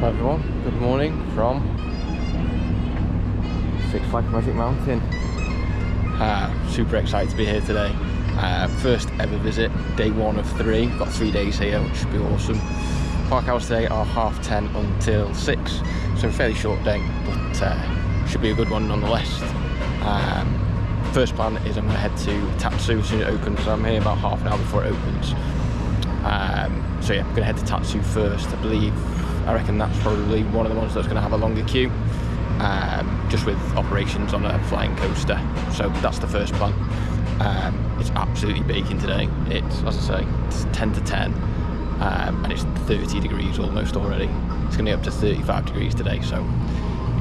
Hi everyone, good morning from Six Flags Magic Mountain. Super excited to be here today. First ever visit, day 1 of 3. Got 3 days here, which should be awesome. Park hours today are 10:30 until 6, so a fairly short day, but should be a good one nonetheless. First plan is I'm going to head to Tatsu as soon as it opens, so I'm here about half an hour before it opens. So yeah, I'm going to head to Tatsu first. I reckon that's probably one of the ones that's going to have a longer queue, just with operations on a flying coaster. So that's the first plan. It's absolutely baking today. It's, as I say, it's 10 to 10, and it's 30 degrees almost already. It's going to get up to 35 degrees today, so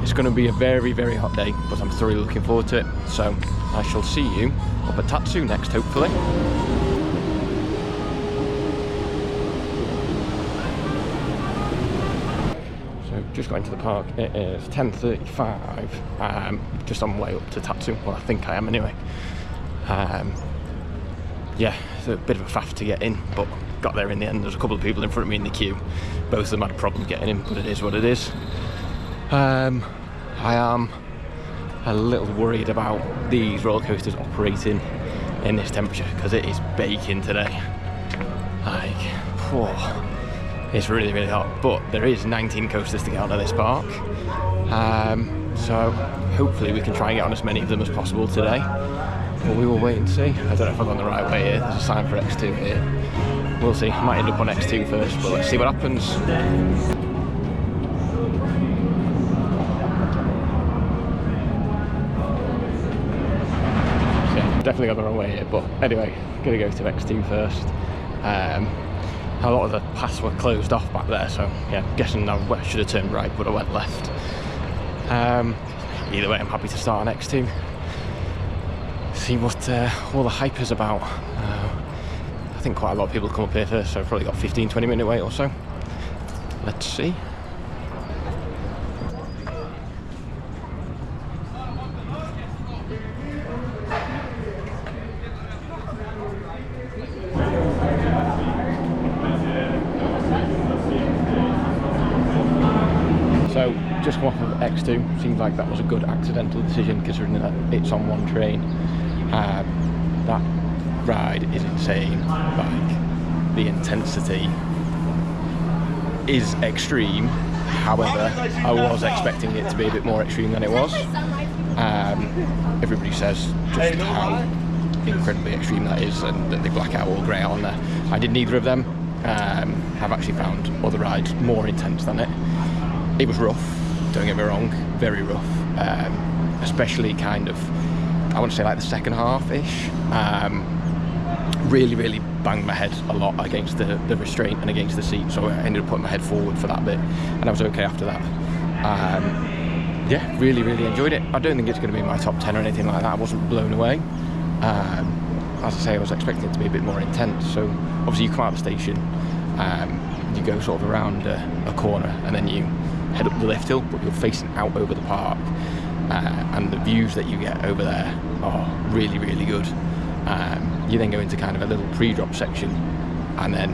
it's going to be a very, very hot day, but I'm thoroughly looking forward to it. So I shall see you up at Tatsu next, hopefully. Just got into the park. It is 10:35. Just on my way up to Tatsu. Well, I think I am anyway. Yeah, it's a bit of a faff to get in, but got there in the end. There's a couple of people in front of me in the queue. Both of them had a problem getting in, but it is what it is. I am a little worried about these roller coasters operating in this temperature because it is baking today. Like, whoa. It's really, really hot, but there is 19 coasters to get on at this park. So hopefully we can try and get on as many of them as possible today. But we will wait and see. I don't know if I've gone the right way here. There's a sign for X2 here. We'll see. I might end up on X2 first, but let's see what happens. Yeah, definitely got the wrong way here, but anyway, gonna go to X2 first. A lot of the paths were closed off back there, so yeah, I'm guessing I should have turned right, but I went left. Either way, I'm happy to start on X2. See what all the hype is about. I think quite a lot of people come up here first, so I've probably got 15-20 minute wait or so. Let's see. So, just come off of X2, seems like that was a good accidental decision considering that it's on one train. That ride is insane, like, the intensity is extreme, however, I was expecting it to be a bit more extreme than it was. Everybody says just how incredibly extreme that is and that they black out all grey on there. I did neither of them. I've actually found other rides more intense than it. It was rough, don't get me wrong, very rough, especially kind of, I want to say like the second half-ish. Really, really banged my head a lot against the restraint and against the seat, so I ended up putting my head forward for that bit, and I was okay after that. Yeah, really, really enjoyed it. I don't think it's going to be in my top 10 or anything like that. I wasn't blown away. As I say, I was expecting it to be a bit more intense, so obviously you come out of the station, you go sort of around a corner, and then you head up the lift hill, but you're facing out over the park, and the views that you get over there are really, really good. You then go into kind of a little pre-drop section, and then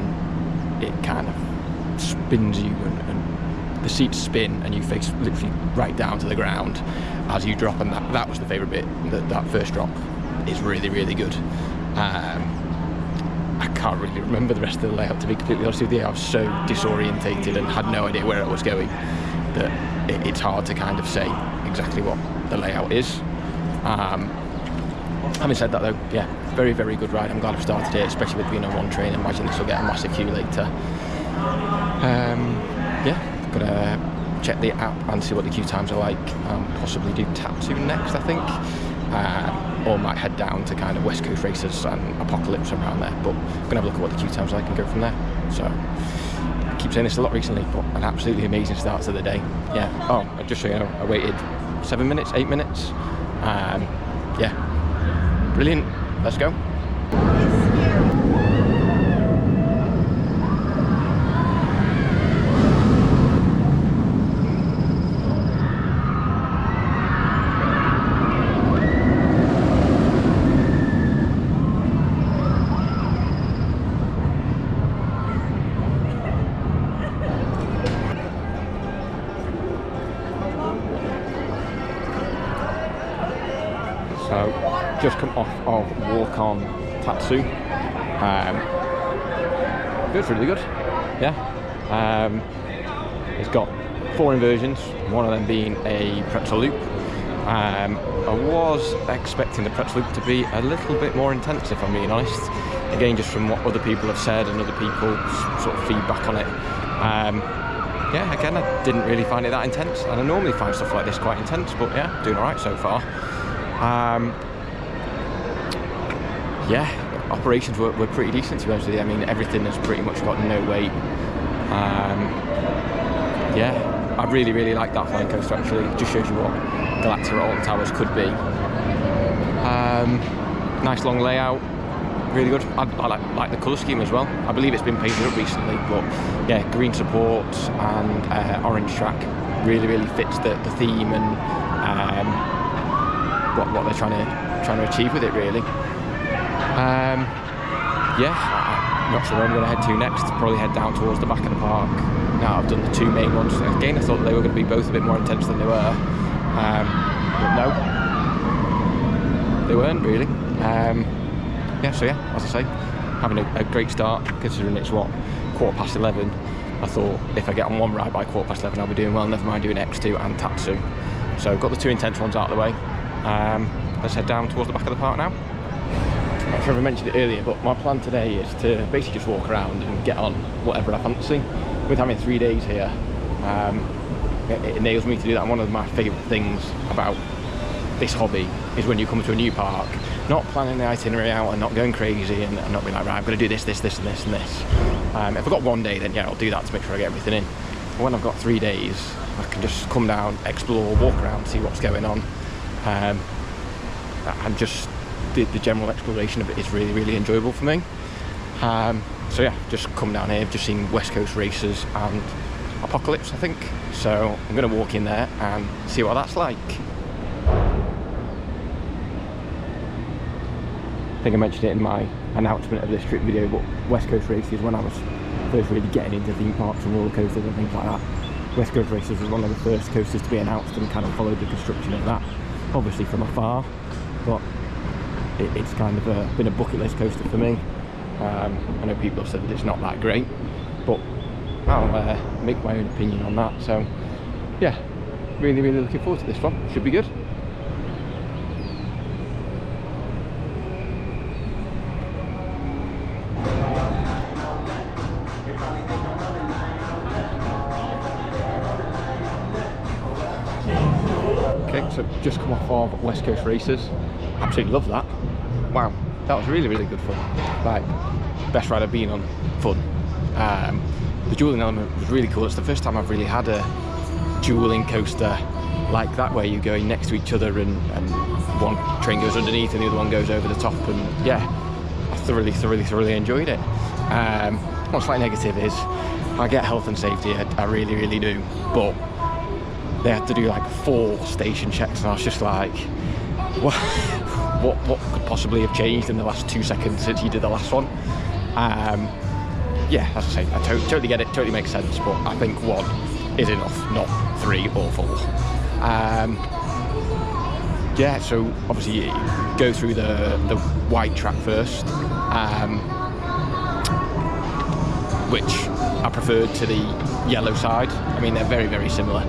it kind of spins you, and the seats spin, and you face literally right down to the ground as you drop, and that was the favourite bit. That first drop is really, really good. I can't really remember the rest of the layout, to be completely honest with you. I was so disorientated and had no idea where I was going that it's hard to kind of say exactly what the layout is. Having said that though, yeah, very, very good ride. I'm glad I've started it, especially with being on one train. I imagine this will get a massive queue later. Yeah, gonna check the app and see what the queue times are like. Possibly do Tatsu next, I think. Or might head down to kind of West Coast Racers and Apocalypse around there, but I'm gonna have a look at what the queue times are like and go from there. So I keep saying this a lot recently, but an absolutely amazing start to the day. Yeah. Oh, just so you know, I waited 7 minutes, 8 minutes. Yeah, brilliant. Let's go. So just come off of walk on Tatsu. It's really good. Yeah. It's got 4 inversions, one of them being a pretzel loop. I was expecting the pretzel loop to be a little bit more intense, if I'm being honest. Again, just from what other people have said and other people's sort of feedback on it. Yeah, again, I didn't really find it that intense, and I normally find stuff like this quite intense, but yeah, doing alright so far. Yeah, operations were pretty decent, to be honest with you. I mean, everything has pretty much got no weight. Yeah, I really like that flying coaster actually. It just shows you what Galactic Throttle and Towers could be. Nice long layout, really good. I like the colour scheme as well. I believe it's been painted up recently, but yeah, green supports and orange track really fits the theme and what they're trying to achieve with it, really. Yeah, I'm not sure where I'm going to head to next. Probably head down towards the back of the park. Now I've done the 2 main ones. Again, I thought they were going to be both a bit more intense than they were, but no, they weren't really. Yeah, so yeah, as I say, having a great start, considering it's what, 11:15. I thought if I get on one ride by 11:15, I'll be doing well, never mind doing X2 and Tatsu. So got the 2 intense ones out of the way. Let's head down towards the back of the park now. I'm not sure if I mentioned it earlier, but my plan today is to basically just walk around and get on whatever I fancy. With having 3 days here, it enables me to do that. And one of my favourite things about this hobby is when you come to a new park, not planning the itinerary out and not going crazy and not being like, right, I'm going to do this, this, and this. If I've got 1 day, then yeah, I'll do that to make sure I get everything in. But when I've got 3 days, I can just come down, explore, walk around, see what's going on, and just the general exploration of it is really enjoyable for me. So yeah, just come down here. I've just seen West Coast Racers and Apocalypse, I think. So I'm going to walk in there and see what that's like. I think I mentioned it in my announcement of this trip video, but West Coast Racers, when I was first really getting into theme parks and roller coasters and things like that, West Coast Racers was one of the first coasters to be announced, and kind of followed the construction of that, obviously from afar, but it's kind of been a bucket list coaster for me. I know people have said that it's not that great, but I'll make my own opinion on that. So yeah, really looking forward to this one. Should be good. Okay, so just come off of West Coast Racers. Absolutely love that. Wow, that was really good fun. Like, best ride I've been on. Fun. The dueling element was really cool. It's the first time I've really had a dueling coaster like that, where you're going next to each other and one train goes underneath and the other one goes over the top, and yeah, I thoroughly enjoyed it. One slight negative is I get health and safety, I really do, but they had to do like 4 station checks, and I was just like, what could possibly have changed in the last 2 seconds since you did the last one? Yeah, as I say, I totally get it, totally makes sense, but I think 1 is enough, not 3 or 4. Yeah, so obviously you go through the white track first, which I preferred to the yellow side. I mean, they're very similar,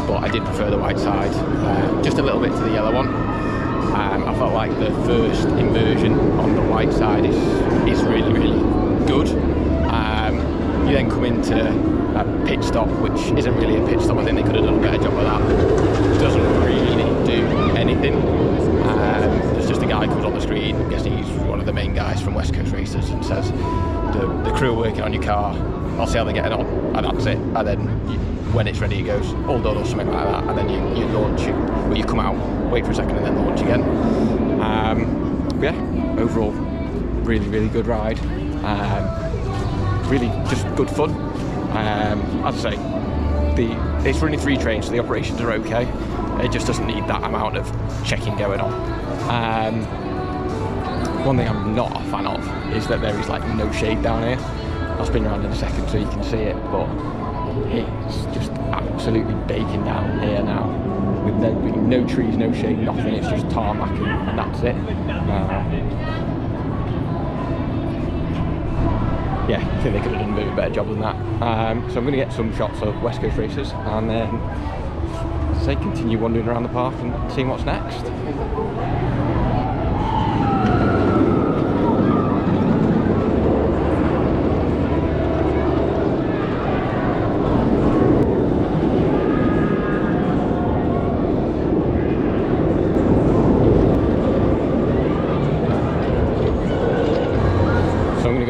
but I did prefer the white side just a little bit to the yellow one. I felt like the first inversion on the white side is really good. You then come into a pit stop, which isn't really a pit stop. I think they could have done a better job of that. Doesn't really do anything. There's just a guy comes on the screen, I'm guessing he's one of the main guys from West Coast Racers, and says, the crew are working on your car, I'll see how they're getting on, and that's it. And then when it's ready, it goes all done or something like that, and then you launch it, well, you come out, wait for a second, and then launch again. Yeah, overall, really good ride. Really just good fun. As I say, it's running 3 trains, so the operations are okay. It just doesn't need that amount of checking going on. One thing I'm not a fan of is that there is like no shade down here. I'll spin around in a second so you can see it, but it's just absolutely baking down here now with there being no trees, no shade, nothing. It's just tarmac and that's it. Yeah, I think they could have done a bit of a better job than that. So I'm going to get some shots of West Coast races and then, say, continue wandering around the park and seeing what's next.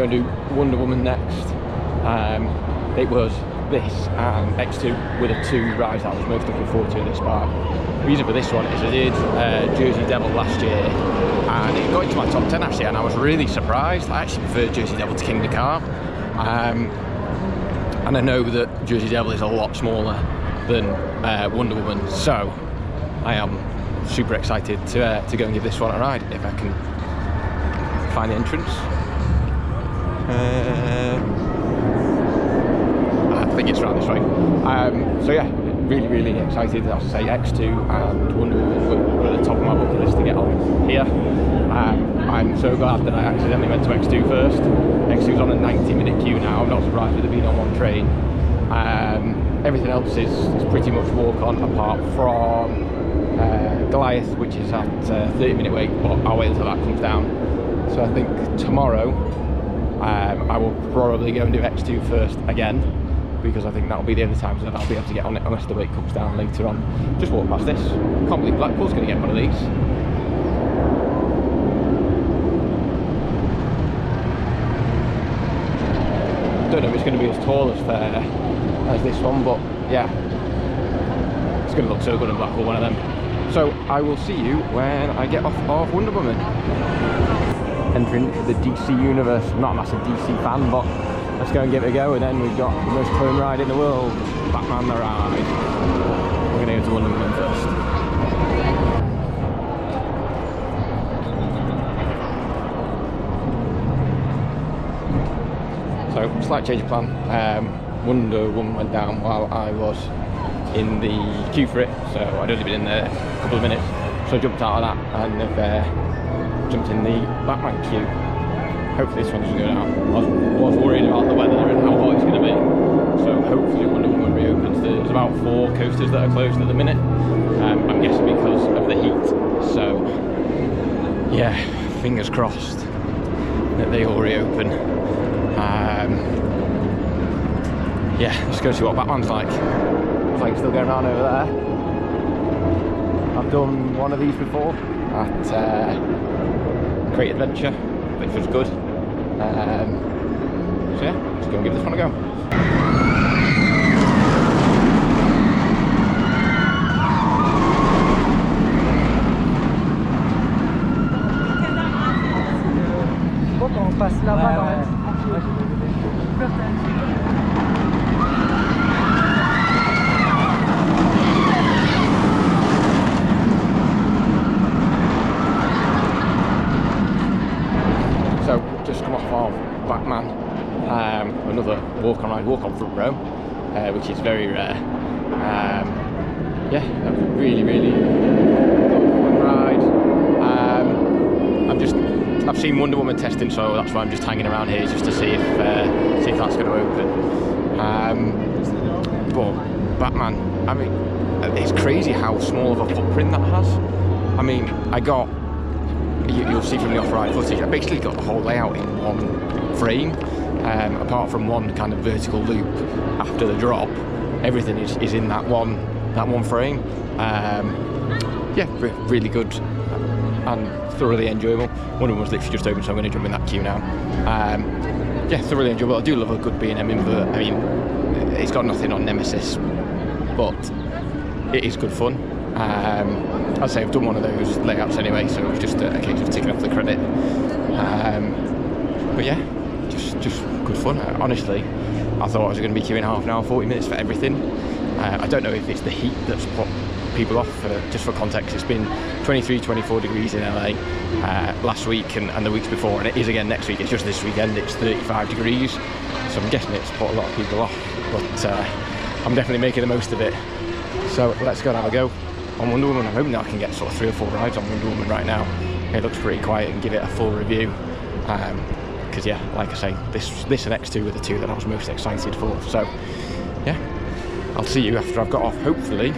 Do Wonder Woman next. It was this and X2 were the two rides that I was most looking forward to in this park. The reason for this one is I did Jersey Devil last year and it got into my top 10 actually, and I was really surprised. I actually preferred Jersey Devil to King of the Car, and I know that Jersey Devil is a lot smaller than Wonder Woman, so I am super excited to go and give this one a ride if I can find the entrance. I think it's around this way. So yeah, really excited. As I say, X2 and Wonder Woman were at the top of my bucket list to get on here. I'm so glad that I accidentally went to X2 first. X2's on a 90-minute queue now. I'm not surprised with it being on one train. Everything else is pretty much walk on, apart from Goliath, which is at 30-minute wait, but I'll wait until that comes down. So I think tomorrow I will probably go and do X2 first again, because I think that'll be the only times that I'll be able to get on it unless the weight comes down later on. Just walk past this. Can't believe Blackpool's going to get one of these. Don't know if it's going to be as tall as this one, but yeah, it's going to look so good in Blackpool, one of them. So I will see you when I get off of Wonder Woman. Entering the DC universe. I'm not a massive DC fan, but let's go and give it a go. And then we've got the most fun ride in the world, Batman the Ride. We're going to go to Wonder Woman first. So, slight change of plan. Wonder Woman went down while I was in the queue for it, so I'd only been in there a couple of minutes. So I jumped out of that and jumped in the Batman queue. Hopefully this one doesn't go down. I was worried about the weather and how hot it's going to be, so hopefully Wonder Woman reopens. There's about 4 coasters that are closed at the minute. I'm guessing because of the heat, so yeah, fingers crossed that they all reopen. Yeah, let's go see what Batman's like. Looks like it's still going around over there. I've done one of these before at Great Adventure, which was good. So yeah, let's go and give this one a go. On passe là-bas. So just come off of Batman, another walk on front row, which is very rare. Yeah, really good ride. I've seen Wonder Woman testing, so that's why I'm just hanging around here just to see if that's going to open. But Batman, I mean, it's crazy how small of a footprint that has. I mean, you'll see from the off-ride footage, I basically got the whole layout in one frame, apart from one kind of vertical loop after the drop. Everything is in that one frame. Yeah, really good and thoroughly enjoyable. Wonder Woman was literally just open, so I'm going to jump in that queue now. Yeah, thoroughly enjoyable. I do love a good B&M invert. I mean, it's got nothing on Nemesis, but it is good fun. I'd say I've done one of those layouts anyway, so it's just a case of ticking off the credit. But yeah, just good fun. Honestly, I thought I was going to be queuing half an hour, 40 minutes for everything. I don't know if it's the heat that's put people off. Just for context, it's been 23, 24 degrees in LA last week and the weeks before, and it is again next week. It's just this weekend it's 35 degrees, so I'm guessing it's put a lot of people off, but I'm definitely making the most of it. So let's go and have a go on Wonder Woman. I'm hoping that I can get sort of 3 or 4 rides on Wonder Woman right now. It looks pretty quiet, and give it a full review. Because yeah, like I say, this and X2 were the 2 that I was most excited for. So yeah, I'll see you after I've got off, hopefully,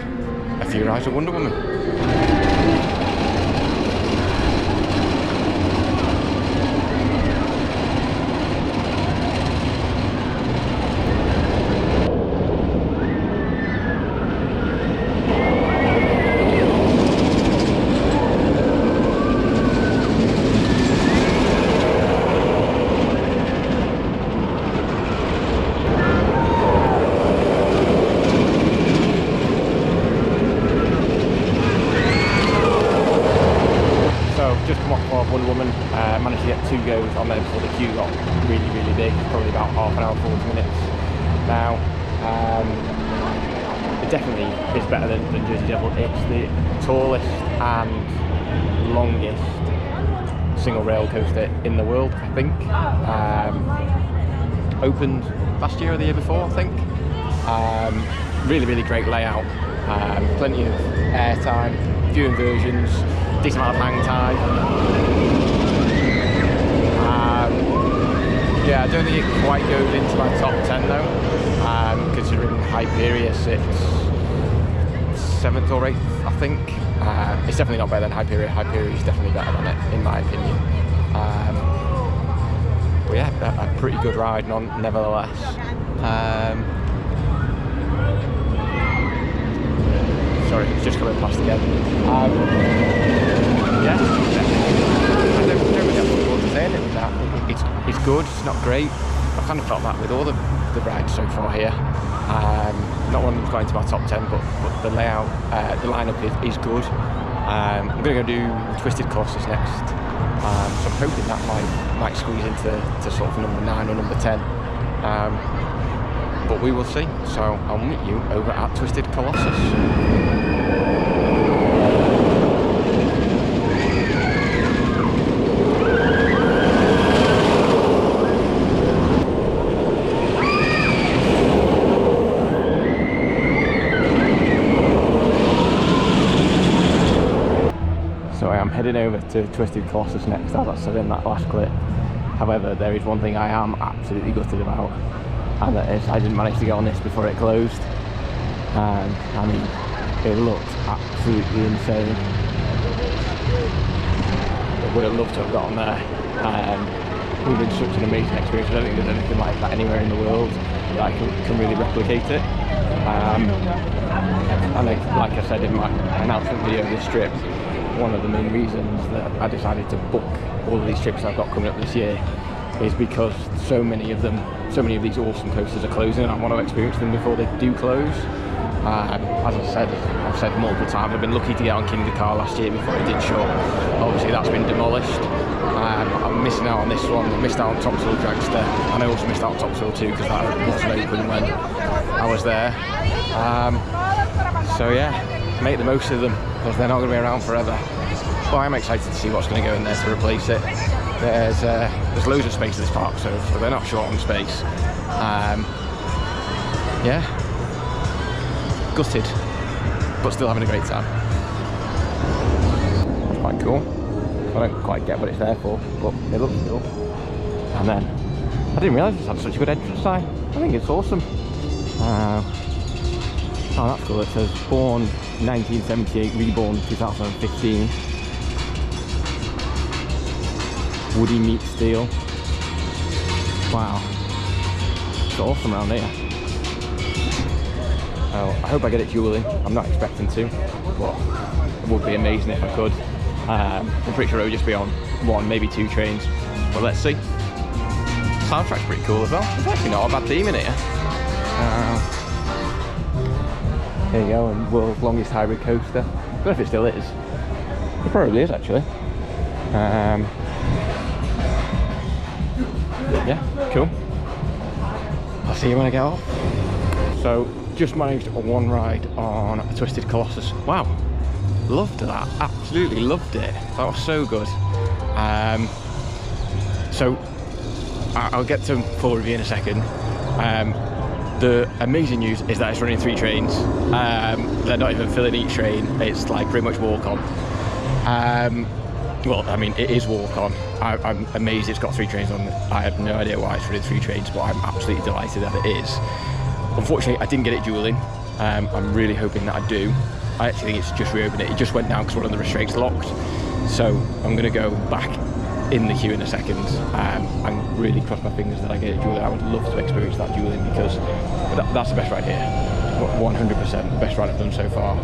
a few rides of Wonder Woman. Just come off of Wonder Woman, managed to get 2 goes on there before the queue got really, really big, probably about half an hour, 40 minutes now. It definitely is better than Jersey Devil. It's the tallest and longest single rail coaster in the world, I think. Opened last year or the year before, I think. Really, really great layout, plenty of airtime, few inversions, decent amount of hang time. Yeah, I don't think it quite goes into my top 10 though, considering Hyperius, it's 7th or 8th, I think. It's definitely not better than Hyperion. Hyperion is definitely better than it, in my opinion. But yeah, a pretty good ride, nevertheless. Sorry, it's just coming past again. Yeah, I don't really have much more to say with that. It's good, it's not great. I've kind of felt that with all the rides so far here. Not one of them's going to my top 10, but the layout, the lineup is good. I'm going to go do Twisted Colossus next. So I'm hoping that might squeeze into sort of number 9 or number 10. But we will see. So I'll meet you over at Twisted Colossus. So I am heading over to Twisted Colossus next, as I said in that last clip. However, there is one thing I am absolutely gutted about, and that is I didn't manage to get on this before it closed. I mean, it looked absolutely insane. I would have loved to have got on there. It would have been such an amazing experience. I don't think there's anything like that anywhere in the world that I can really replicate it. And like I said in my announcement video of this trip, one of the main reasons that I decided to book all of these trips I've got coming up this year is because so many of these awesome coasters are closing, and I want to experience them before they do close. As I've said multiple times, I've been lucky to get on King of the Car last year before it did shut. Obviously that's been demolished. I'm missing out on this one. I missed out on Topsail Dragster, and I also missed out on Topsail 2 because that wasn't open when I was there. So yeah, make the most of them because they're not going to be around forever. But I'm excited to see what's going to go in there to replace it. There's loads of space in this park, so they're not short on space. Yeah, gutted, but still having a great time. It's quite cool. I don't quite get what it's there for, but it looks cool. And then I didn't realise it had such a good entrance sign. I think it's awesome. Oh, that's cool. It says born 1978, reborn 2015. Woody meets steel. Wow, it's awesome around here. Oh, I hope I get it dueling. I'm not expecting to, but it would be amazing if I could. I'm pretty sure it would just be on 1, maybe 2 trains, but let's see. Soundtrack's pretty cool as well. There's actually not a bad theme in here. Here you go, and world's longest hybrid coaster. I don't know if it still is. It probably is actually. Yeah, cool. I'll see you when I get off. So, just managed one ride on a Twisted Colossus. Wow, loved that. Absolutely loved it. That was so good. So, I'll get to full review in a second. The amazing news is that it's running 3 trains. They're not even filling each train. It's like pretty much walk on. Well, I mean, it is walk on. I'm amazed it's got 3 trains on. I have no idea why it's running 3 trains, but I'm absolutely delighted that it is. Unfortunately, I didn't get it dueling. I'm really hoping that I do. I actually think it's just reopened it. It just went down because one of the restraints locked. So I'm going to go back in the queue in a second and really cross my fingers that I get it dueling. I would love to experience that dueling because that's the best ride here. 100% the best ride I've done so far.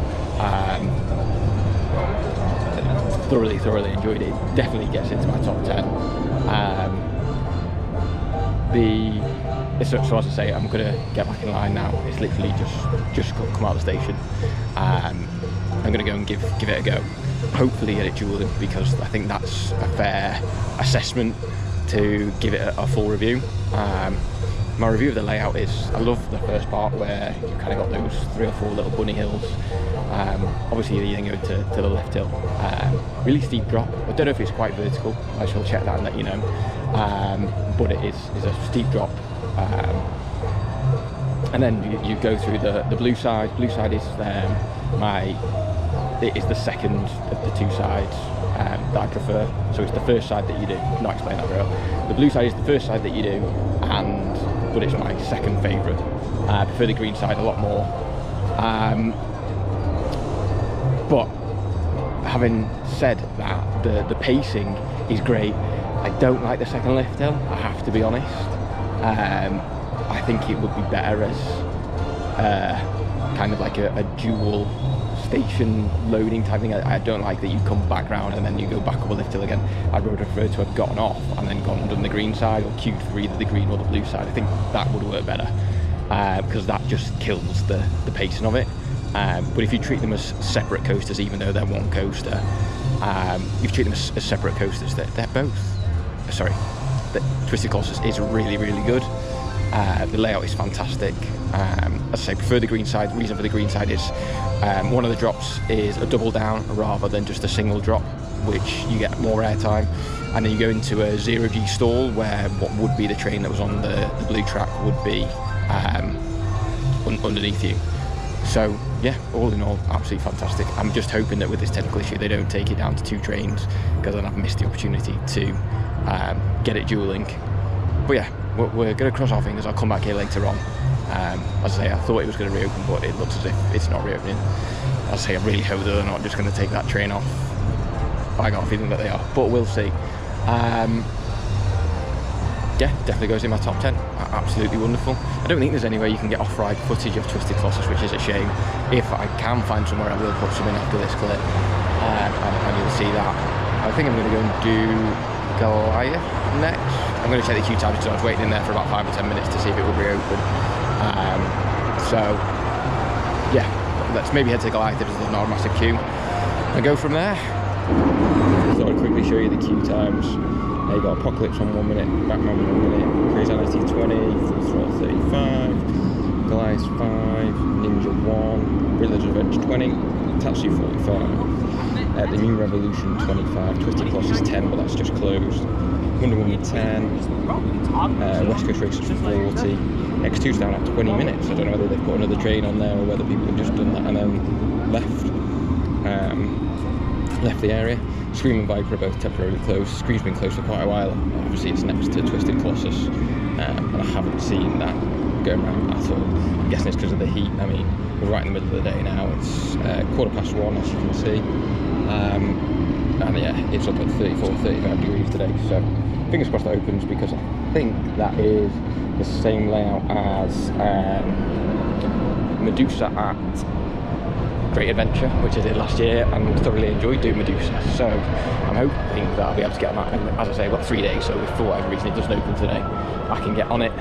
Thoroughly enjoyed it. It definitely gets into my top 10. So as I say, I'm gonna get back in line now. It's literally just come out of the station. I'm gonna go and give it a go. Hopefully get it dueling because I think that's a fair assessment to give it a full review. My review of the layout is, I love the first part where you kind of got those 3 or 4 little bunny hills. Obviously you then go to the left hill. Really steep drop. I don't know if it's quite vertical. I shall check that and let you know. But it is a steep drop. And then you go through the blue side. Blue side is it is the second of the 2 sides that I prefer. So it's the first side that you do. Not explain that very well. The blue side is the first side that you do, but it's my second favourite. I prefer the green side a lot more. But having said that, the pacing is great. I don't like the second lift hill, I have to be honest. I think it would be better as kind of like a dual station loading type thing. I don't like that you come back round and then you go back up a lift hill again. I would prefer to have gotten off and then gone and done the green side or queued for either the green or the blue side. I think that would work better because that just kills the pacing of it. But if you treat them as separate coasters, even though they're one coaster, if you treat them as separate coasters, they're both. Sorry, the Twisted Colossus is really good. The layout is fantastic. As I say, prefer the green side. The reason for the green side is one of the drops is a double down rather than just a single drop, which you get more airtime. And then you go into a 0G stall where what would be the train that was on the blue track would be underneath you. So yeah, all in all, absolutely fantastic. I'm just hoping that with this technical issue they don't take it down to 2 trains, because then I've missed the opportunity to get it dueling. But yeah, we're going to cross our fingers. I'll come back here later on. As I say, I thought it was going to reopen, but it looks as if it's not reopening. As I say, I really hope that they're not just going to take that train off. I got a feeling that they are, but we'll see. Yeah, definitely goes in my top 10. Absolutely wonderful. I don't think there's any way you can get off-ride footage of Twisted Colossus, which is a shame. If I can find somewhere, I will put some in after this clip, and you'll see that. I think I'm going to go and do Goliath next. I'm going to check the queue times because I was waiting in there for about 5 or 10 minutes to see if it would reopen. So yeah, let's maybe head to Goliath if there's not a massive queue and go from there. So I'll quickly show you the queue times. You got Apocalypse on 1 minute, Batman 1 minute, Crazy Anarchy 20, Full Throttle 35, Goliath 5, Ninja 1, Village Adventure 20, Tatsu 45, The New Revolution 25, Twisted Colossus 10, but that's just closed, Wonder Woman 10, West Coast Racers 40, X2's down at 20 minutes. I don't know whether they've got another train on there or whether people have just done that and then left the area. Scream and Viper are both temporarily closed. Scream's been closed for quite a while. Obviously it's next to Twisted Colossus, and I haven't seen that going around at all. I'm guessing it's because of the heat. I mean, we're right in the middle of the day now. It's 1:15 as you can see, and yeah, it's up at 34-35 degrees today, so fingers crossed that opens, because I think that is the same layout as Medusa at Great Adventure, which I did last year and thoroughly enjoyed doing Medusa. So I'm hoping that I'll be able to get on that. And as I say, I've got 3 days, so if for whatever reason it doesn't open today, I can get on it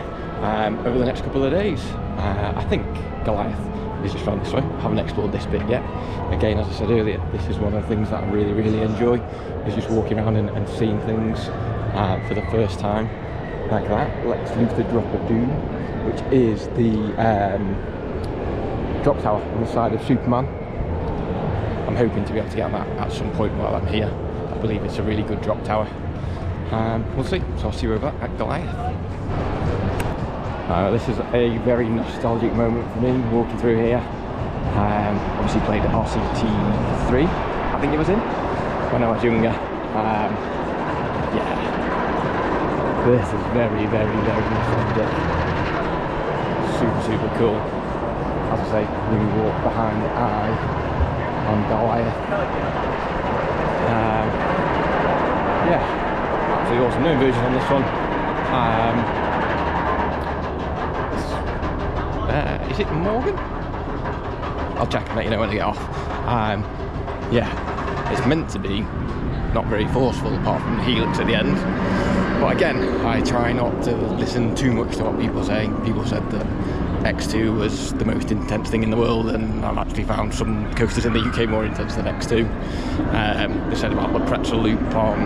over the next couple of days. I think Goliath is just round this way. I haven't explored this bit yet. Again, as I said earlier, this is one of the things that I really enjoy, is just walking around and seeing things for the first time like that. Lex Luthor Drop of Doom, which is the drop tower on the side of Superman. I'm hoping to be able to get on that at some point while I'm here. I believe it's a really good drop tower. We'll see. So I'll see you over at Goliath. This is a very nostalgic moment for me walking through here. Obviously played at RCT3, I think it was in, when I was younger. Yeah, this is very, very, very nostalgic. Super cool. As I say, we walk behind the eye on Goliath. Yeah, absolutely awesome. No inversion on this one. Is it Morgan? I'll check and let you know when I get off. Yeah, it's meant to be not very forceful apart from the helix at the end. But again, I try not to listen too much to what people say. People said that X2 was the most intense thing in the world, and I've actually found some coasters in the UK more intense than X2. They said about the pretzel loop on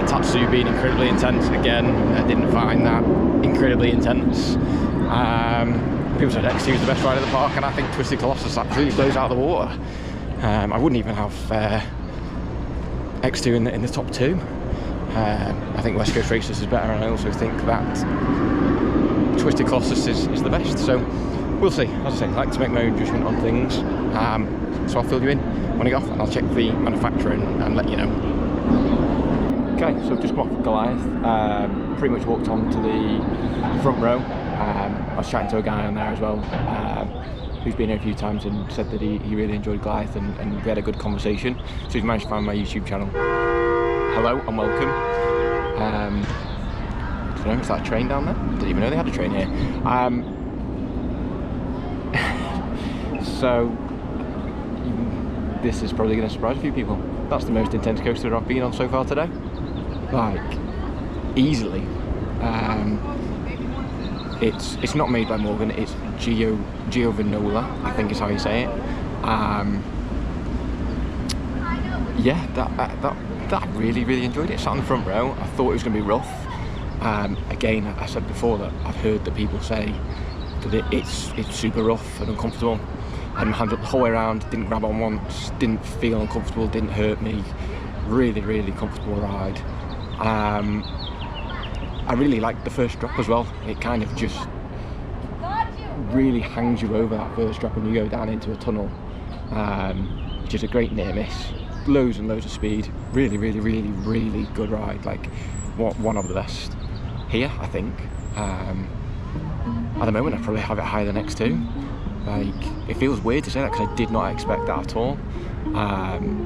Tatsu being incredibly intense. Again, I didn't find that incredibly intense. People said X2 is the best ride of the park, and I think Twisted Colossus absolutely blows out of the water. I wouldn't even have X2 in the top two. I think West Coast Racers is better, and I also think that Twisted Colossus is the best. So we'll see. As I say, I like to make my own judgment on things. So I'll fill you in when I get off, and I'll check the manufacturer and let you know. Okay, so I've just come off of Goliath. Pretty much walked on to the front row. I was chatting to a guy on there as well, who's been here a few times and said that he really enjoyed Goliath, and we had a good conversation. So he's managed to find my YouTube channel. Hello and welcome. I don't know, is that a train down there? Didn't even know they had a train here. So this is probably going to surprise a few people. That's the most intense coaster I've been on so far today. Like, easily. It's not made by Morgan, it's Giovanola, I think is how you say it. Yeah, that I really enjoyed it. Sat on the front row. I thought it was going to be rough. Again, I said before that I've heard that people say that it's super rough and uncomfortable. I had my hand up the whole way around, didn't grab on once, didn't feel uncomfortable, didn't hurt me. Really comfortable ride. I really liked the first drop as well. It kind of just really hangs you over that first drop when you go down into a tunnel, which is a great near miss. Loads and loads of speed. Really good ride. Like, one of the best here, I think. At the moment, I probably have it higher than X2. Like, it feels weird to say that because I did not expect that at all.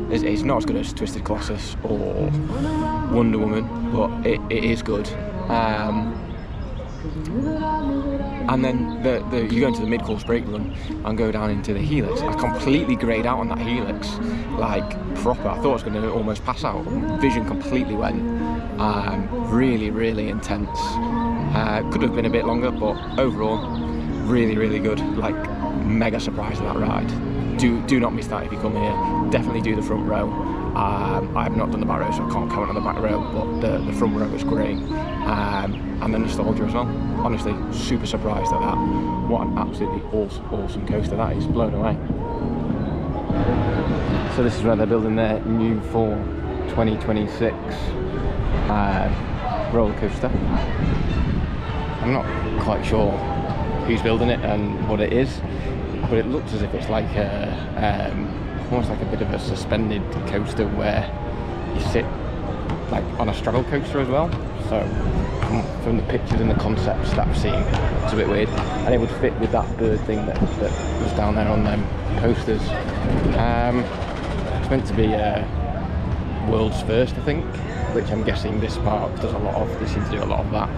It's not as good as Twisted Colossus or Wonder Woman, but it is good. And then you go into the mid-course brake run and go down into the helix. I completely greyed out on that helix, like proper. I thought I was going to almost pass out. Vision completely went. Really intense. Could have been a bit longer, but overall, really good. Like, mega surprised at that ride. Do not miss that if you come here. Definitely do the front row. I have not done the back row, so I can't comment on the back row, but the front row was great. And the nostalgia as well. Honestly, super surprised at that. What an absolutely awesome coaster that is. Blown away. So this is where they're building their new fall 2026 roller coaster. I'm not quite sure who's building it and what it is, but it looks as if it's like almost like a bit of a suspended coaster where you sit like on a straddle coaster as well. So from the pictures and the concepts that I've seen, it's a bit weird, and it would fit with that bird thing that was down there on them posters. It's meant to be world's first, I think, which I'm guessing this park does a lot of. They seem to do a lot of that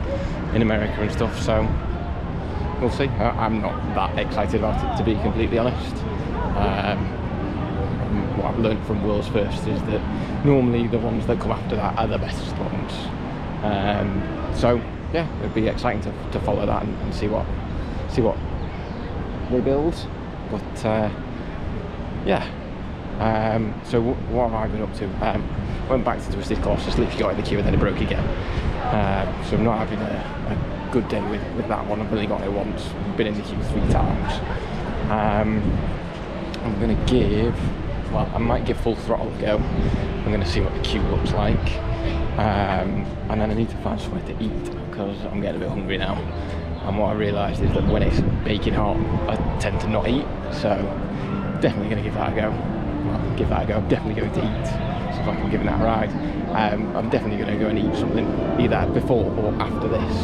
in America and stuff, so we'll see. I'm not that excited about it, to be completely honest. What I've learned from World's First is that normally the ones that come after that are the best ones. So yeah, it'd be exciting to follow that and see what they build. But yeah. So what have I been up to? Went back to Twisted Colossus, literally got in the queue and then it broke again. So I'm not having a good day with that one. I've only got it once, been in the queue 3 times. I'm going to give, well, I might give Full Throttle a go. I'm going to see what the queue looks like. And then I need to find somewhere to eat because I'm getting a bit hungry now. and what I realised is that when it's baking hot, I tend to not eat, so definitely going to give that a go. Well, give that a go. I'm definitely going to eat, so if I can give that a ride. I'm definitely going to go and eat something either before or after this.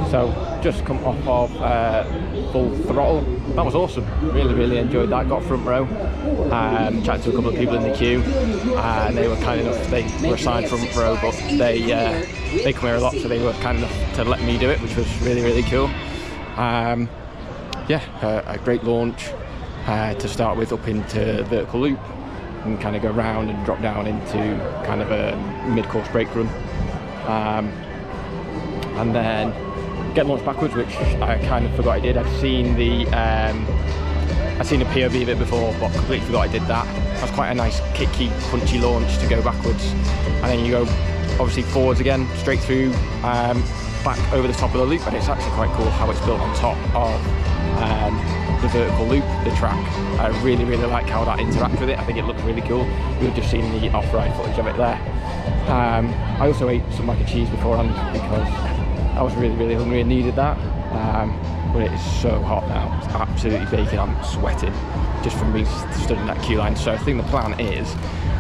So just come off of Full Throttle. That was awesome. Really enjoyed that. Got front row. Chatted to a couple of people in the queue, and they were kind enough. They were assigned front row, but they come here a lot, so they were kind enough to let me do it, which was really cool. Yeah, a great launch to start with, up into vertical loop, and kind of go round and drop down into kind of a mid-course brake run, and then get launched backwards, which I kind of forgot I did. I've seen the I've seen a POV of it before, but completely forgot I did that. That's quite a nice kicky, punchy launch to go backwards, and then you go obviously forwards again, straight through, back over the top of the loop, and it's actually quite cool how it's built on top of the vertical loop, the track. I really like how that interacts with it. I think it looks really cool. We've just seen the off-ride footage of it there. I also ate some mac and cheese beforehand because I was really hungry and needed that, but it is so hot now. It's absolutely baking. I'm sweating just from being stood in that queue line. So I think the plan is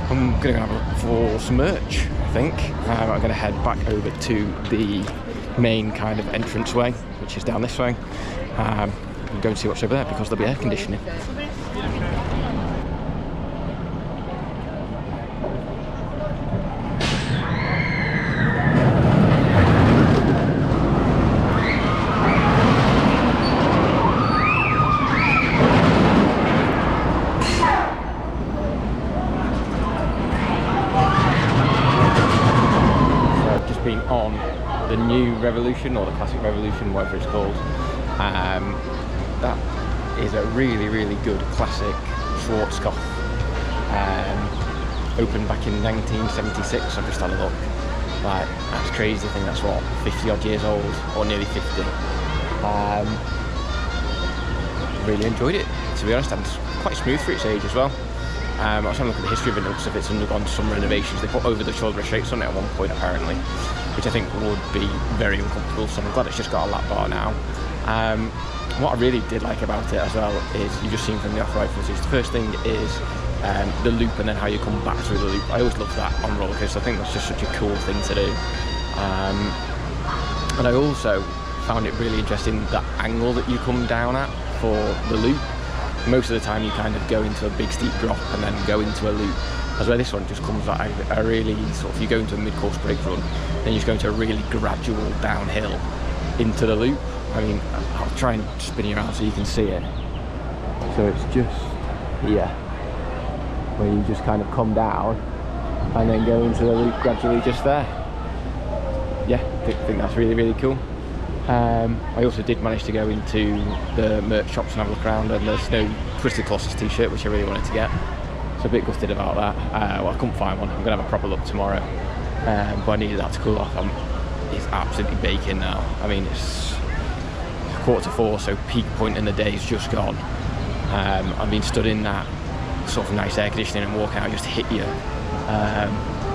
I'm going to have a look for some merch, I think. I'm going to head back over to the main kind of entrance way, which is down this way, and go and see what's over there because there'll be air conditioning. On the new Revolution, or the classic Revolution, whatever it's called. That is a really good classic Schwarzkopf, opened back in 1976. I've just had a look. Like, that's crazy. I think that's what, 50 odd years old, or nearly 50. Really enjoyed it, to be honest, and it's quite smooth for its age as well. I was having a look at the history of it, noticed if it's undergone some renovations. They put over the shoulder restraints on it at one point apparently, which I think would be very uncomfortable, so I'm glad it's just got a lap bar now. What I really did like about it as well is, you've just seen from the off-ride footage, the first thing is the loop and then how you come back through the loop. I always love that on roller coasters. I think that's just such a cool thing to do. And I also found it really interesting, that angle that you come down at for the loop. Most of the time you kind of go into a big steep drop and then go into a loop, as where this one just comes at a really sort of, you go into a mid-course brake run, then you just go into a really gradual downhill into the loop. I mean, I'll try and spin you around so you can see it. So it's just here, where you just kind of come down and then go into the loop gradually just there. Yeah, I think that's really cool. I also did manage to go into the merch shops and have a look around, and there's no Twisted Colossus t-shirt, which I really wanted to get, so a bit gutted about that. Well, I couldn't find one. I'm going to have a proper look tomorrow, but I needed that to cool off. It's absolutely baking now. I mean, it's 3:45, so peak point in the day is just gone. I've been stood in that sort of nice air conditioning and walking out just hit you.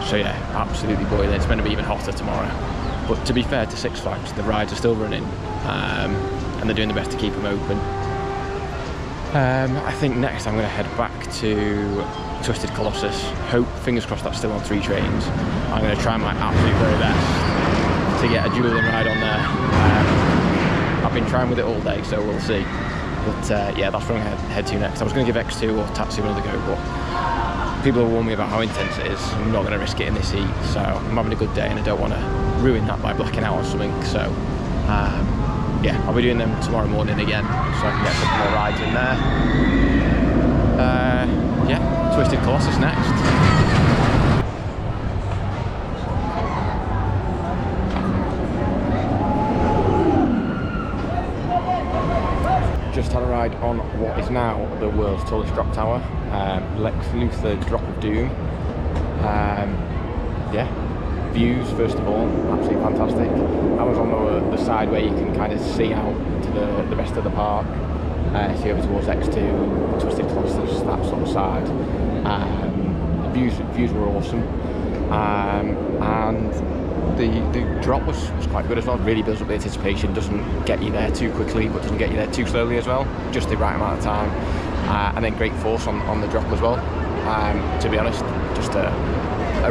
So yeah, absolutely boiling. It's meant to be even hotter tomorrow. But to be fair to Six Flags, the rides are still running, and they're doing the best to keep them open. I think next I'm going to head back to Twisted Colossus. Fingers crossed that's still on 3 trains. I'm going to try my absolute very best to get a dueling ride on there. I've been trying with it all day, so we'll see. But yeah, that's where I'm going to head to next. I was going to give X2 or Tatsu another go, but people have warned me about how intense it is. I'm not going to risk it in this heat, so I'm having a good day and I don't want to ruin that by blacking out on something. So yeah, I'll be doing them tomorrow morning again, so I can get a couple more rides in there. Yeah, Twisted Colossus next. Just had a ride on what is now the world's tallest drop tower. Lex Luthor Drop of Doom. Yeah, views first of all, absolutely fantastic. I was on the side where you can kind of see out to the rest of the park, see over towards X2, Twisted Colossus, that sort of side. The views were awesome, and the drop was quite good as well. Really builds up the anticipation, doesn't get you there too quickly, but doesn't get you there too slowly as well. Just the right amount of time, and then great force on the drop as well. To be honest, just a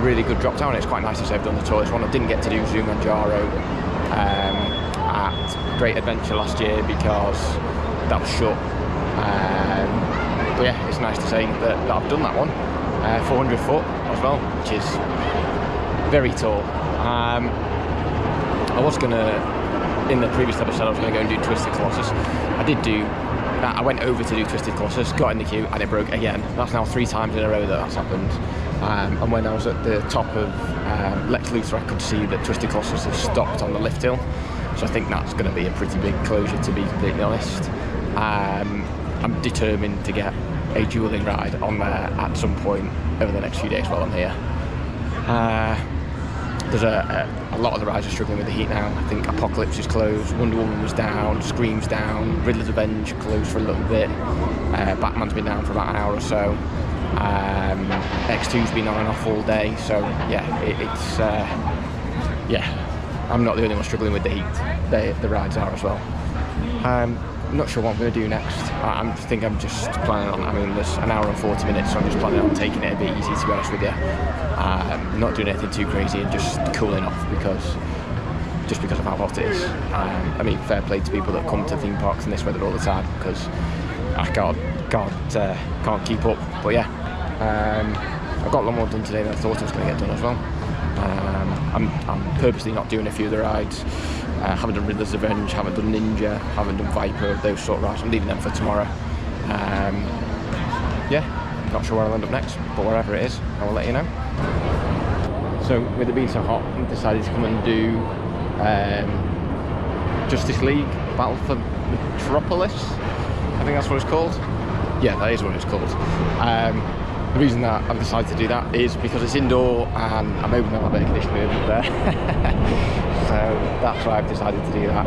really good drop down. It's quite nice to say I've done the tallest one. I didn't get to do Zumanjaro at Great Adventure last year because that was shut. But yeah, it's nice to say that I've done that one. 400 foot as well, which is very tall. I was gonna, in the previous episode, I was gonna go and do Twisted Colossus. I went over to do Twisted Colossus, got in the queue, and it broke again. That's now 3 times in a row that's happened. And when I was at the top of Lex Luthor, I could see that Twisted Colossus has stopped on the lift hill. So I think that's going to be a pretty big closure, to be completely honest. I'm determined to get a dueling ride on there at some point over the next few days while I'm here. There's a lot of the rides are struggling with the heat now. I think Apocalypse is closed, Wonder Woman was down, Scream's down, Riddler's Revenge closed for a little bit, Batman's been down for about an hour or so, X2's been on and off all day, so yeah, I'm not the only one struggling with the heat. The rides are as well. I'm not sure what I'm going to do next. I think I'm just planning on, there's an hour and 40 minutes, so I'm just planning on taking it a bit easy, to be honest with you. Not doing anything too crazy and just cooling off because of how hot it is. Fair play to people that come to theme parks in this weather all the time, because I can't keep up. But yeah, I got a lot more done today than I thought I was going to get done as well. I'm purposely not doing a few of the rides. Haven't done Riddler's Revenge, haven't done Ninja, haven't done Viper, those sort of rides. I'm leaving them for tomorrow. Yeah, not sure where I'll end up next, but wherever it is, I will let you know. So with it being so hot, I decided to come and do Justice League Battle for Metropolis. I think that's what it's called. Yeah, that is what it's called. The reason that I've decided to do that is because it's indoor and I'm hoping I'll have air conditioning there. So that's why I've decided to do that.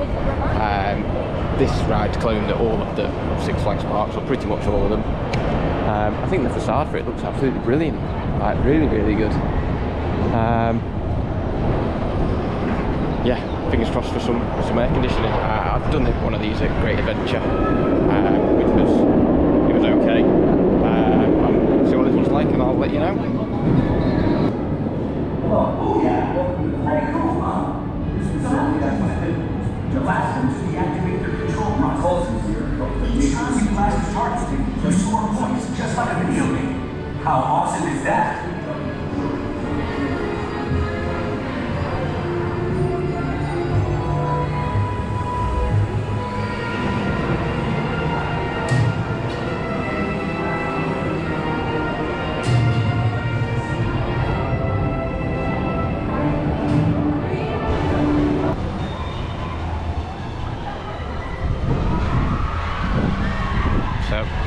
This ride's cloned at all of the Six Flags parks, or pretty much all of them. I think the facade for it looks absolutely brilliant, like really, really good. Yeah, fingers crossed for some air conditioning. I've done one of these at Great Adventure, which was okay. I'll see what this one's like and I'll let you know. Oh yeah, the last one to deactivate their control process. Each time you blast a target, you score points just like a video game. How awesome is that?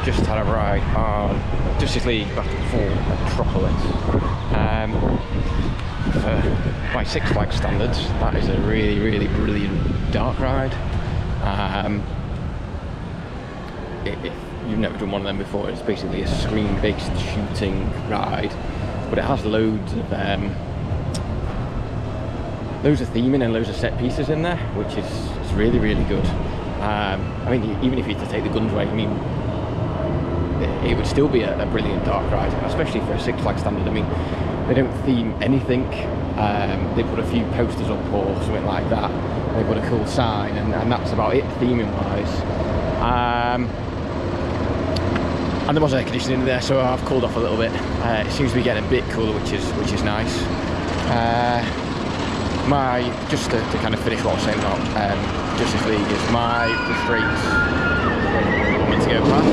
Just had a ride on Justice League Battle for Metropolis. By Six Flags standards, that is a really, really brilliant dark ride. If you've never done one of them before, it's basically a screen-based shooting ride, but it has loads of theming and loads of set pieces in there, which is really, really good. Even if you had to take the guns away, it would still be a brilliant dark ride, especially for a Six Flags standard. They don't theme anything. They put a few posters up or something like that. They put a cool sign, and that's about it, theming wise. And there was air conditioning in there, so I've cooled off a little bit. It seems to be getting a bit cooler, which is nice. Just to kind of finish what I was saying about Justice League, is my restraints want me to go past.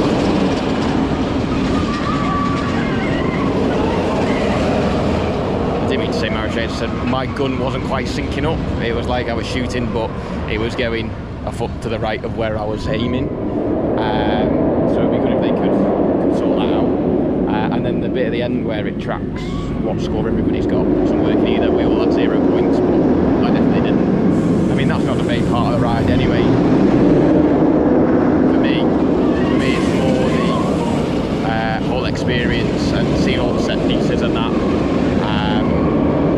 I didn't mean to say my restraints, I said my gun wasn't quite syncing up. It was like I was shooting, but it was going a foot to the right of where I was aiming. So it'd be good if they could sort that out. bit at the end where it tracks what score everybody's got wasn't working either. We all had 0 points, but I definitely didn't. I mean, that's not the main part of the ride anyway. For me it's more the whole experience and seeing all the set pieces and that.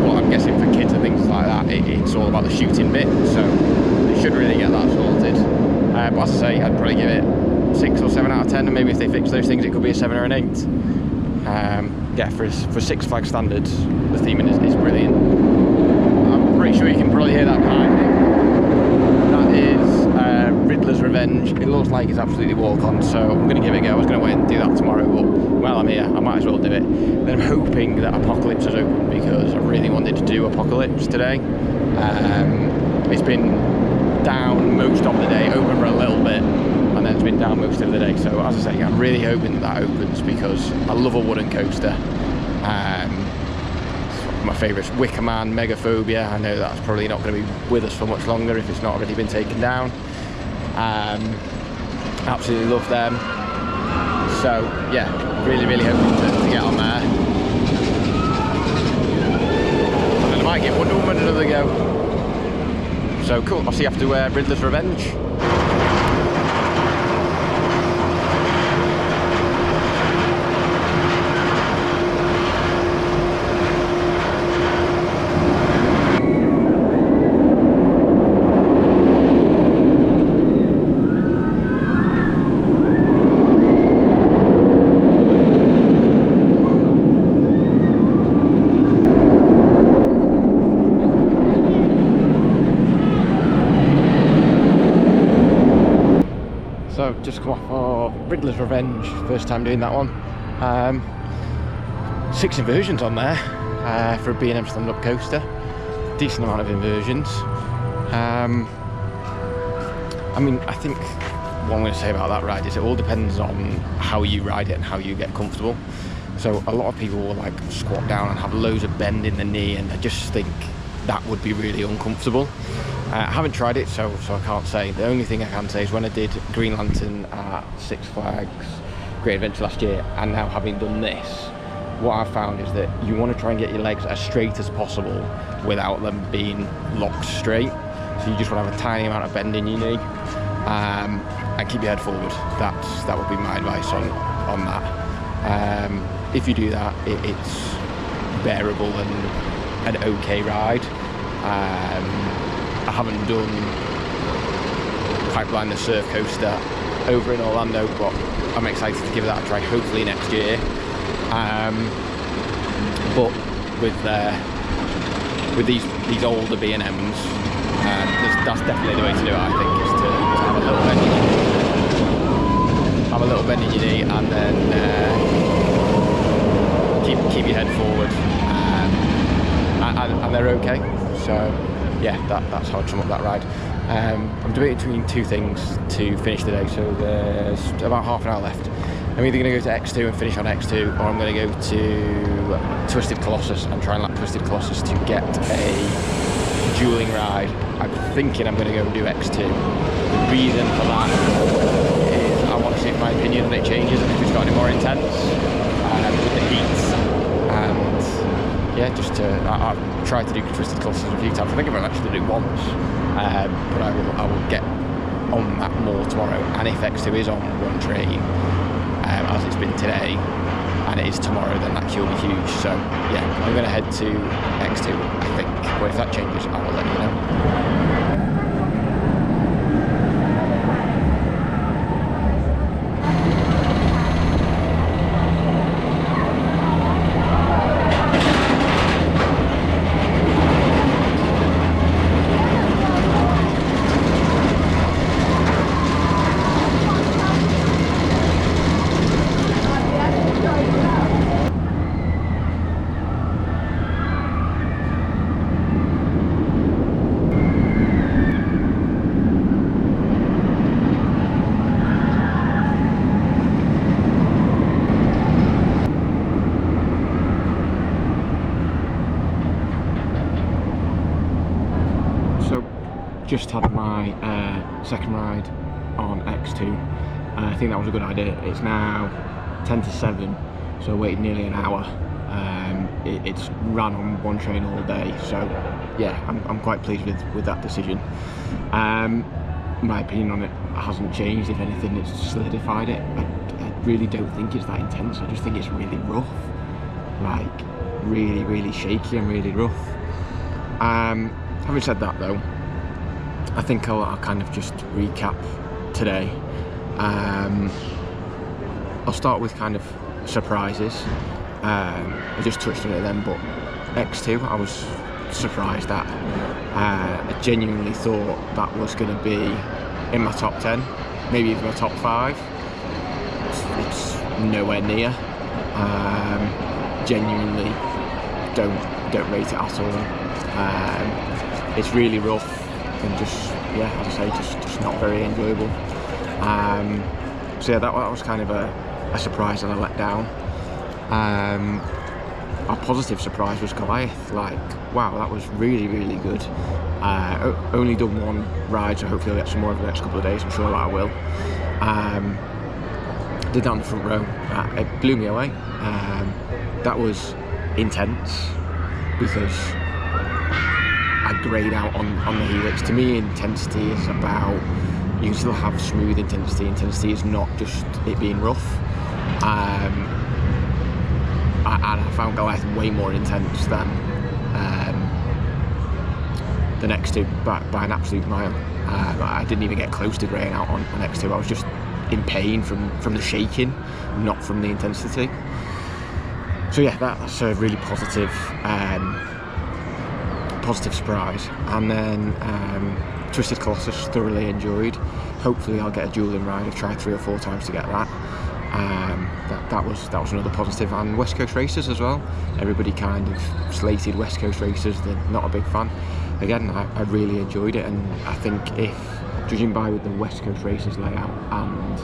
But I'm guessing for kids and things like that, it's all about the shooting bit, so they should really get that sorted. But as I say, I'd probably give it 6 or 7 out of 10, and maybe if they fix those things it could be a 7 or an 8. Yeah, for Six Flags standards, the theming is brilliant. I'm pretty sure you can probably hear that behind me. That is Riddler's Revenge. It looks like it's absolutely walk-on, so I'm going to give it a go. I was going to wait and do that tomorrow, but while I'm here, I might as well do it. Then I'm hoping that Apocalypse is open, because I really wanted to do Apocalypse today. It's been down most of the day, open for a little bit, and then it's been down most of the day. So as I say, I'm really hoping that opens, because I love a wooden coaster. My favourites, Wicker Man, Megaphobia. I know that's probably not going to be with us for much longer if it's not already been taken down. Absolutely love them. So yeah, really hoping to get on there. And then I might give Wonder Woman another go. So cool, I'll see you after Riddler's Revenge. So just come off for Riddler's Revenge, first time doing that one. 6 inversions on there for a B&M stand-up coaster. Decent amount of inversions. I mean, I think what I'm going to say about that ride is it all depends on how you ride it and how you get comfortable. So a lot of people will like squat down and have loads of bend in the knee, and I just think that would be really uncomfortable. I haven't tried it, so I can't say. The only thing I can say is when I did Green Lantern at Six Flags Great Adventure last year, and now having done this, what I've found is that you want to try and get your legs as straight as possible without them being locked straight. So you just want to have a tiny amount of bend in your knee, and keep your head forward. That would be my advice on that. If you do that, it's bearable and an okay ride. I haven't done Pipeline the Surf Coaster over in Orlando, but I'm excited to give that a try, hopefully next year. But with these older B&Ms, that's definitely the way to do it, I think, is to have a little bend in your knee, and then keep your head forward, and they're okay. So yeah, that's how I sum up that ride. I'm debating between 2 things to finish the day, so there's about half an hour left. I'm either going to go to X2 and finish on X2, or I'm going to go to Twisted Colossus and try and lap Twisted Colossus to get a dueling ride. I'm thinking I'm going to go and do X2. The reason for that is I want to see if my opinion on it changes and if it's got any more intense with the heat. And yeah, I've tried to do Twisted Colossus a few times. I think I've actually done it once, but I will get on that more tomorrow. And if X2 is on one train, as it's been today, and it is tomorrow, then that queue will be huge. So yeah, I'm going to head to X2, I think. But if that changes, I will let you know. Just had my second ride on X2. I think that was a good idea. It's now 10 to 7. so I waited nearly an hour. It's ran on one train all day, so yeah, I'm quite pleased with that decision. My opinion on it hasn't changed. If anything, it's solidified it. I really don't think it's that intense. I just think it's really rough, like really shaky and really rough. Having said that though, I think I'll kind of just recap today. I'll start with kind of surprises. I just touched on it then, but X2 I was surprised at. I genuinely thought that was going to be in my top 10, maybe even my top 5. It's nowhere near. Genuinely don't rate it at all. It's really rough and just, yeah, as I say, just not very enjoyable. So yeah, that was kind of a surprise and a letdown. A positive surprise was Goliath. Like, wow, that was really good. Only done one ride, so hopefully I'll get some more over the next couple of days. I'm sure that I will. Did that on the front row. It blew me away. That was intense because I grade out on the helix. To me, intensity is about, you can still have smooth intensity. Intensity is not just it being rough. And I found Goliath way more intense than the X2 by an absolute mile. I didn't even get close to graying out on X2. I was just in pain from the shaking, not from the intensity. So yeah, that's a really positive surprise. And then Twisted Colossus, thoroughly enjoyed. Hopefully I'll get a dueling ride. I've tried 3 or 4 times to get that. That was another positive. And West Coast races as well. Everybody kind of slated West Coast races. They're not a big fan. Again, I really enjoyed it, and I think, if judging by with the West Coast races layout and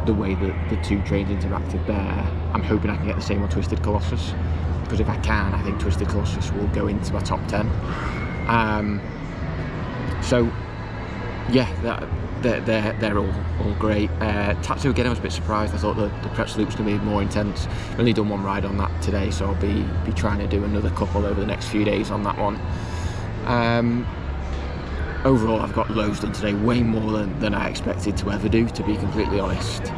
the way that the 2 trains interacted there, I'm hoping I can get the same on Twisted Colossus, because if I can, I think Twisted Colossus will go into my top 10. So yeah, they're all great. Tatsu again, I was a bit surprised. I thought the pretzel loop was going to be more intense. I've only done one ride on that today, so I'll be trying to do another couple over the next few days on that one. Overall, I've got loads done today, way more than I expected to ever do, to be completely honest.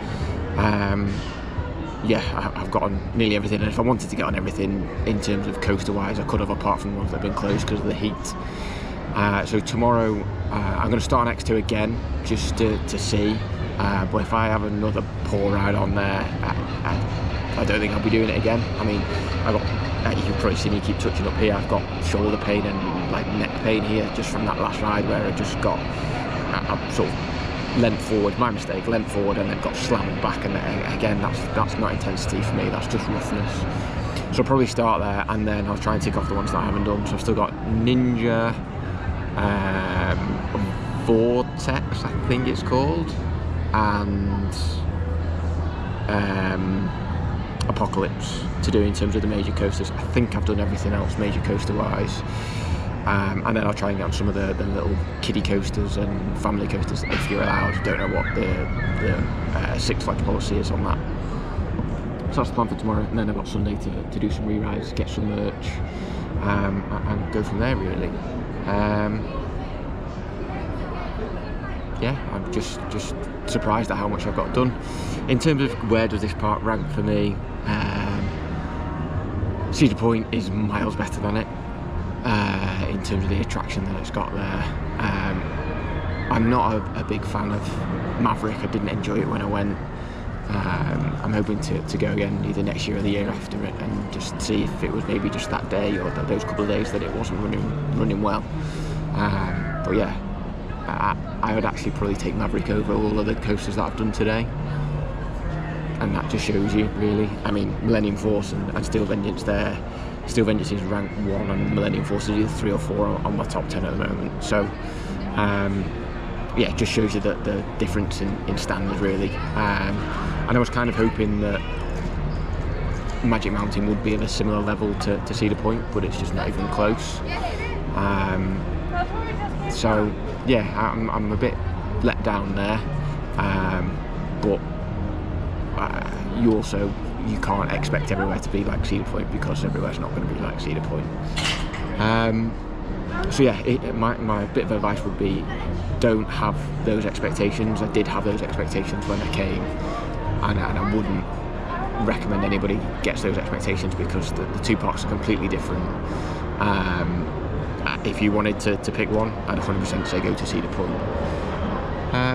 Yeah, I've got on nearly everything, and if I wanted to get on everything in terms of coaster wise, I could have, apart from the ones that have been closed because of the heat. So tomorrow I'm going to start on X2 again, just to see, but if I have another poor ride on there, I don't think I'll be doing it again. I mean, I've got, you can probably see me keep touching up here, I've got shoulder pain and like neck pain here, just from that last ride where I just got, I sort of leant forward, my mistake, leant forward and then got slammed back, and again, that's not intensity for me, that's just roughness. So I'll probably start there, and then I'll try and tick off the ones that I haven't done. So I've still got Ninja, Vortex, I think it's called, and Apocalypse to do in terms of the major coasters. I think I've done everything else major coaster wise, and then I'll try and get on some of the little kiddie coasters and family coasters if you're allowed. Don't know what the Six Flags policy is on that. So that's the plan for tomorrow, and then I've got Sunday to do some re-rides, get some merch, and go from there really. Yeah, I'm just surprised at how much I've got done. In terms of where does this park rank for me, Cedar Point is miles better than it in terms of the attraction that it's got there. I'm not a big fan of Maverick. I didn't enjoy it when I went. I'm hoping to go again either next year or the year after it, and just see if it was maybe just that day or those couple of days that it wasn't running well. But yeah, I would actually probably take Maverick over all of the coasters that I've done today, and that just shows you really. I mean, Millennium Force and Steel Vengeance there. Steel Vengeance is rank 1 and Millennium Force is either 3 or 4 on my top 10 at the moment. So yeah, it just shows you the difference in standards really. And I was kind of hoping that Magic Mountain would be at a similar level to Cedar Point, but it's just not even close. So yeah, I'm a bit let down there, but you also you can't expect everywhere to be like Cedar Point, because everywhere's not going to be like Cedar Point. So yeah, my bit of advice would be, don't have those expectations. I did have those expectations when I came, and I wouldn't recommend anybody gets those expectations, because the two parks are completely different. If you wanted to pick one, I'd 100% say go to Cedar Point.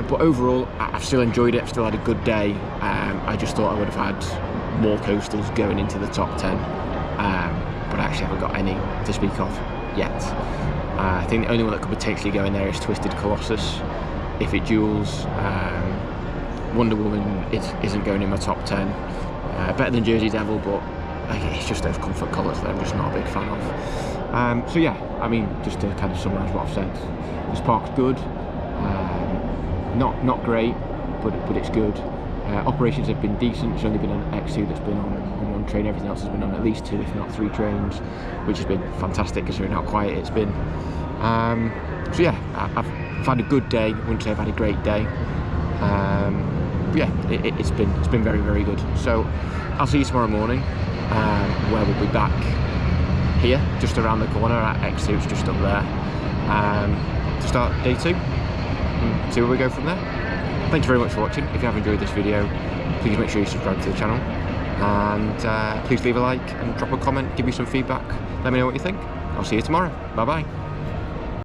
But overall, I've still enjoyed it. I've still had a good day. I just thought I would have had more coasters going into the top 10, but I actually haven't got any to speak of yet. I think the only one that could potentially go in there is Twisted Colossus. If it duels, Wonder Woman isn't going in my top 10. Better than Jersey Devil, but it's just those comfort colours that I'm just not a big fan of. So yeah, I mean, just to kind of summarise what I've said, this park's good. Not great, but it's good. Operations have been decent. It's only been an X2 that's been on one train. Everything else has been on at least 2, if not 3 trains, which has been fantastic considering how quiet it's been. So yeah, I've had a good day. I wouldn't say I've had a great day. But yeah, it's been very, very good. So I'll see you tomorrow morning, where we'll be back here, just around the corner at X2. It's just up there, to start day 2. See where we go from there. Thank you very much for watching. If you have enjoyed this video, please make sure you subscribe to the channel, and please leave a like and drop a comment, give me some feedback, let me know what you think. I'll see you tomorrow. Bye bye.